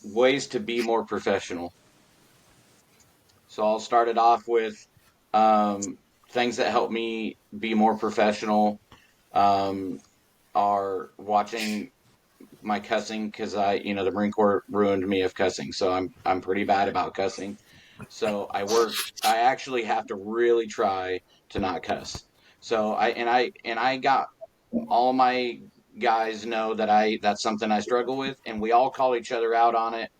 ways to be more professional. So I'll start it off with um, things that help me be more professional um, are watching my cussing because the Marine Corps ruined me of cussing, so I'm pretty bad about cussing. So I actually have to really try to not cuss. So I got all my guys know that that's something I struggle with, and we all call each other out on it,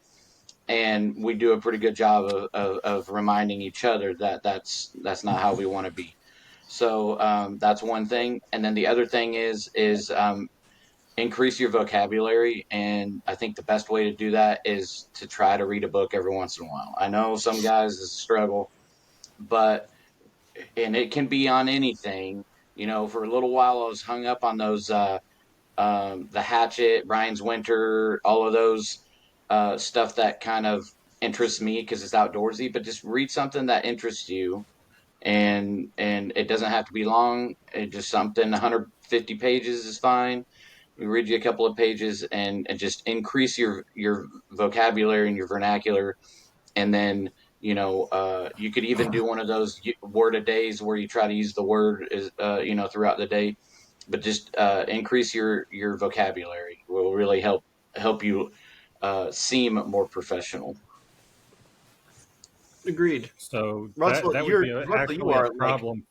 and we do a pretty good job of reminding each other that that's not how we want to be. So that's one thing, and then the other thing is increase your vocabulary, and I think the best way to do that is to try to read a book every once in a while. I know some guys struggle, but and it can be on anything. For a little while I was hung up on those the Hatchet, Brian's Winter, all of those stuff that kind of interests me because it's outdoorsy. But just read something that interests you, and it doesn't have to be long. It just something 150 pages is fine. You read you a couple of pages and just increase your vocabulary and your vernacular, and then you could even do one of those word a days where you try to use the word throughout the day, but just increase your vocabulary will really help you seem more professional. Agreed. So Russell, that would be Russell, you actually a are like, problem.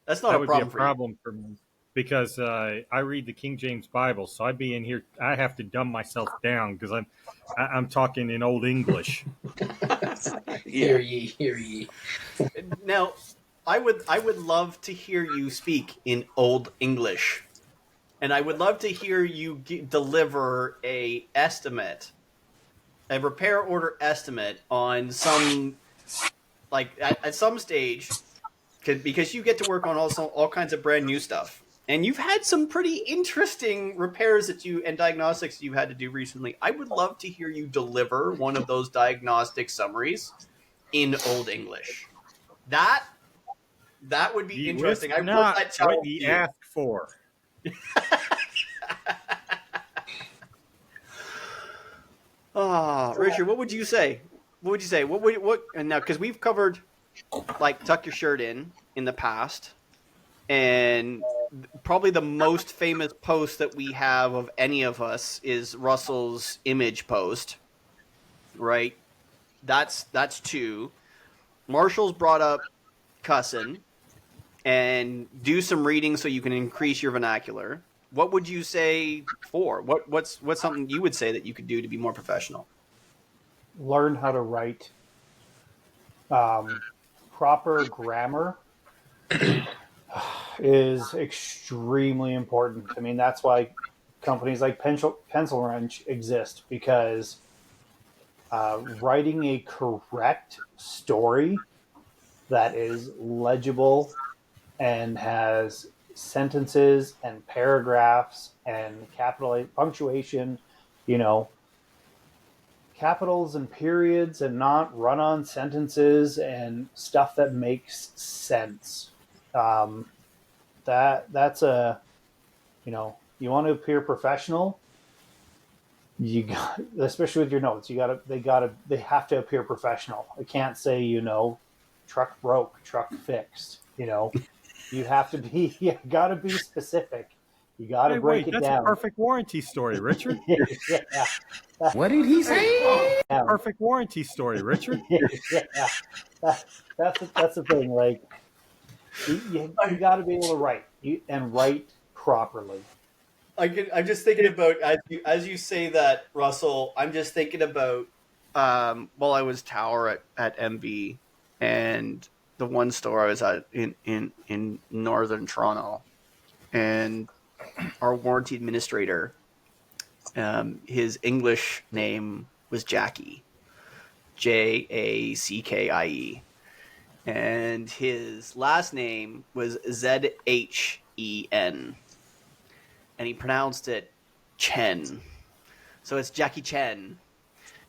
that's not That a would be a problem for you. problem for me because I read the King James Bible, so I'd be in here. I have to dumb myself down because I'm talking in Old English. Yeah. Hear ye. Now, I would love to hear you speak in Old English, and I would love to hear you deliver a repair order estimate on some, like at some stage, because you get to work on all kinds of brand new stuff, and you've had some pretty interesting repairs and diagnostics you had to do recently. I would love to hear you deliver one of those diagnostic summaries in Old English. That would be Ye interesting. wist I put not that what challenge ye to you. asked for. Richard, what would you say? What would you say? What? And now, because we've covered like tuck your shirt in the past, and probably the most famous post that we have of any of us is Russell's image post, right? That's two. Marshall's brought up cussing and do some reading so you can increase your vernacular. What would you say for? What's something you would say that you could do to be more professional? Learn how to write proper grammar is extremely important. I mean, that's why companies like Pencil Wrench exist, because writing a correct story that is legible and has sentences and paragraphs and capital punctuation, you know, capitals and periods, and not run-on sentences and stuff that makes sense. That's a, you want to appear professional. You got, especially with your notes, they have to appear professional. I can't say, truck broke, truck fixed. You have to be, you got to be specific. You got to Hey, break wait, it that's a down. perfect warranty story, Richard. Yeah, What did he say? Perfect warranty story, Richard. yeah. That's the thing. Like, you got to be able to write and write properly. I'm just thinking about as you say that, Russell. I'm just thinking about while I was tower at MV, and the one store I was at in northern Toronto, and our warranty administrator, his English name was Jackie, Jackie, and his last name was Zhen, and he pronounced it Chen. So it's Jackie Chen.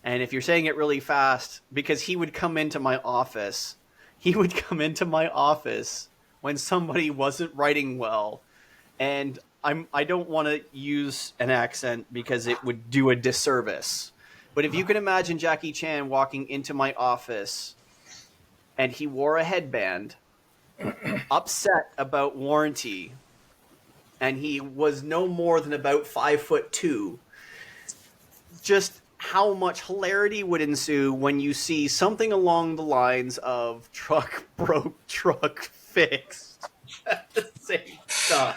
And if you're saying it really fast, because he would come into my office when somebody wasn't writing well, and I don't want to use an accent because it would do a disservice. But if you can imagine Jackie Chan walking into my office and he wore a headband, upset about warranty, and he was no more than about 5'2", just how much hilarity would ensue when you see something along the lines of truck broke, truck fixed at the same time.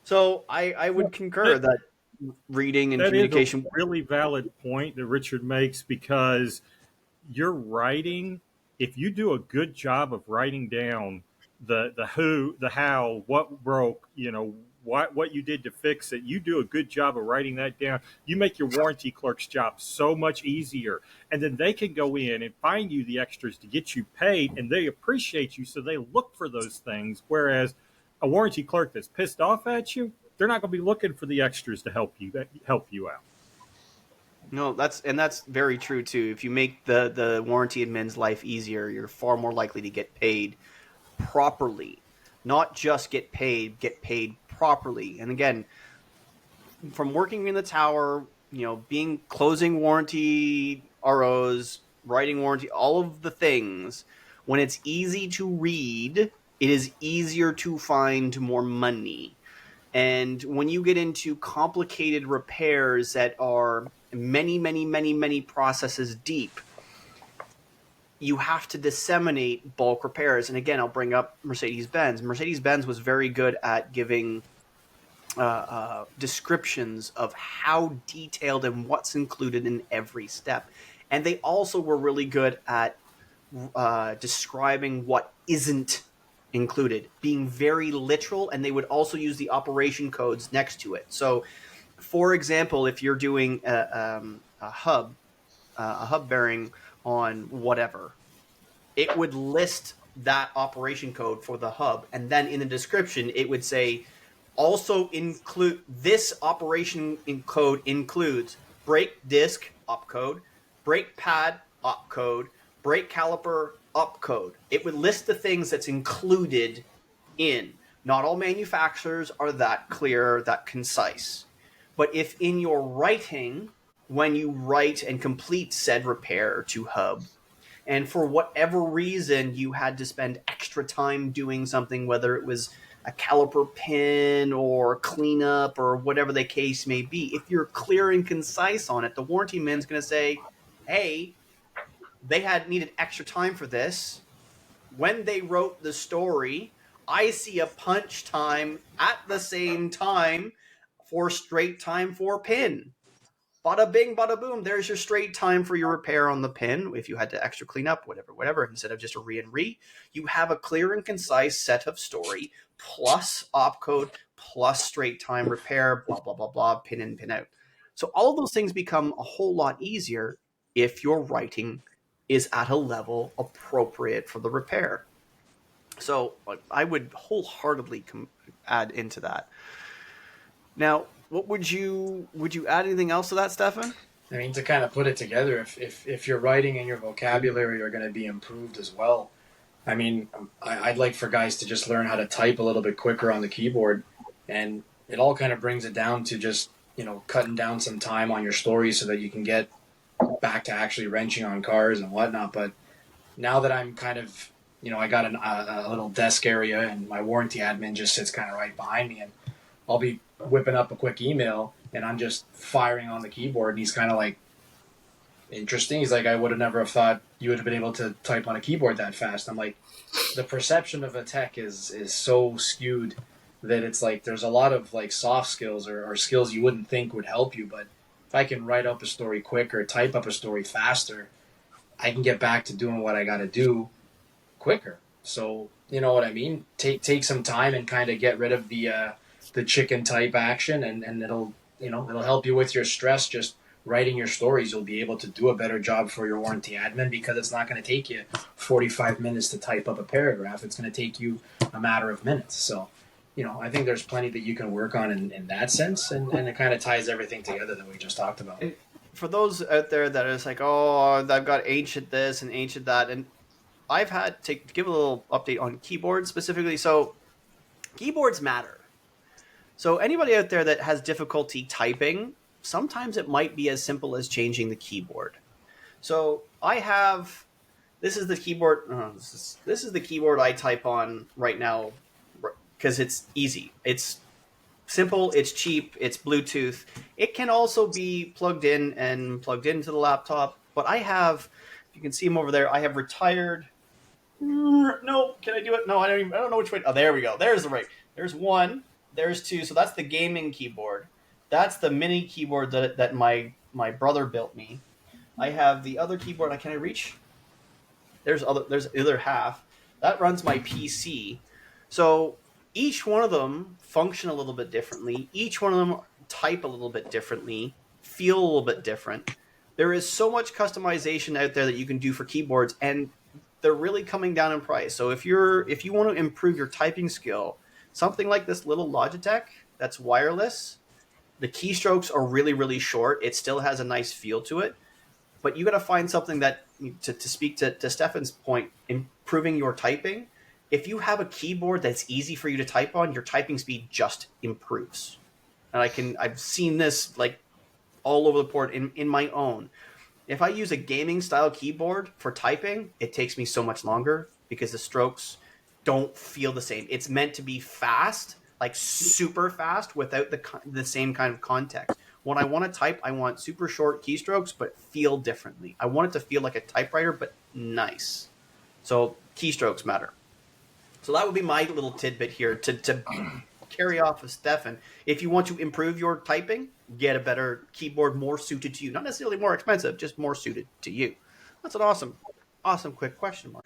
So I would concur that reading and That is a communication. really valid point that Richard makes, because your writing, if you do a good job of writing down the who, the how, what broke, what you did to fix it, you do a good job of writing that down. You make your warranty clerk's job so much easier, and then they can go in and find you the extras to get you paid, and they appreciate you, so they look for those things. Whereas a warranty clerk that's pissed off at you, they're not going to be looking for the extras to help you out. No, that's very true too. If you make the warranty admin's life easier, you're far more likely to get paid properly. Not just get paid properly. And again, from working in the tower, being closing warranty ROs, writing warranty, all of the things, when it's easy to read, it is easier to find more money. And when you get into complicated repairs that are many, many, many, many processes deep, you have to disseminate bulk repairs. And again, I'll bring up Mercedes-Benz. Mercedes-Benz was very good at giving descriptions of how detailed and what's included in every step. And they also were really good at describing what isn't included, being very literal, and they would also use the operation codes next to it. So, for example, if you're doing a hub bearing on whatever, it would list that operation code for the hub, and then in the description it would say, also include this operation code includes brake disc opcode, brake pad opcode, brake caliper opcode. It would list the things that's included in. Not all manufacturers are that clear, that concise. But if in your writing, when you write and complete said repair to hub, and for whatever reason you had to spend extra time doing something, whether it was a caliper pin or cleanup or whatever the case may be, if you're clear and concise on it, the warranty man's going to say, hey, they had needed extra time for this. When they wrote the story, I see a punch time at the same time for straight time for pin. Bada bing, bada boom. There's your straight time for your repair on the pin. If you had to extra clean up, whatever, instead of just a re and re, you have a clear and concise set of story plus opcode plus straight time repair, blah, blah, blah, blah, pin in, pin out. So all of those things become a whole lot easier if your writing is at a level appropriate for the repair. So I would wholeheartedly add into that. Now, what would you add anything else to that, Stephan? I mean, to kind of put it together, if your writing and your vocabulary are going to be improved as well, I mean, I'd like for guys to just learn how to type a little bit quicker on the keyboard, and it all kind of brings it down to just, cutting down some time on your story so that you can get back to actually wrenching on cars and whatnot. But now that I'm kind of, I got a little desk area and my warranty admin just sits kind of right behind me, and I'll be whipping up a quick email and I'm just firing on the keyboard, and he's kind of like, interesting. He's like, I would have never have thought you would have been able to type on a keyboard that fast. I'm like, the perception of a tech is so skewed that it's like there's a lot of like soft skills or skills you wouldn't think would help you, but if I can write up a story quicker, type up a story faster, I can get back to doing what I got to do quicker. So, you know what I mean? Take some time and kind of get rid of the chicken type action, and it'll help you with your stress. Just writing your stories, you'll be able to do a better job for your warranty admin, because it's not going to take you 45 minutes to type up a paragraph. It's going to take you a matter of minutes. So, I think there's plenty that you can work on in that sense, and it kind of ties everything together that we just talked about. For those out there that are just like, oh, I've got ancient this and ancient that, and I've had to give a little update on keyboards specifically. So keyboards matter. So anybody out there that has difficulty typing, sometimes it might be as simple as changing the keyboard. So this is the keyboard. This is the keyboard I type on right now because it's easy. It's simple. It's cheap. It's Bluetooth. It can also be plugged in and plugged into the laptop. But you can see them over there. I have retired. No, can I do it? No, I don't know which way. Oh, there we go. There's the right. There's one. There's two. So that's the gaming keyboard. That's the mini keyboard that my brother built me. I have the other keyboard. Can I reach? There's the other half. That runs my PC. So each one of them function a little bit differently. Each one of them type a little bit differently, feel a little bit different. There is so much customization out there that you can do for keyboards, and they're really coming down in price. So if you want to improve your typing skill, something like this little Logitech that's wireless, the keystrokes are really, really short. It still has a nice feel to it, but you got to find something that, to speak to Stephan's point, improving your typing. If you have a keyboard that's easy for you to type on, your typing speed just improves. And I've seen this like all over the board in my own. If I use a gaming style keyboard for typing, it takes me so much longer because the strokes don't feel the same. It's meant to be fast, like super fast, without the same kind of context. When I want to type, I want super short keystrokes, but feel differently. I want it to feel like a typewriter, but nice. So keystrokes matter. So that would be my little tidbit here to carry off of Stephan. If you want to improve your typing, get a better keyboard more suited to you. Not necessarily more expensive, just more suited to you. That's an awesome quick question, Mark.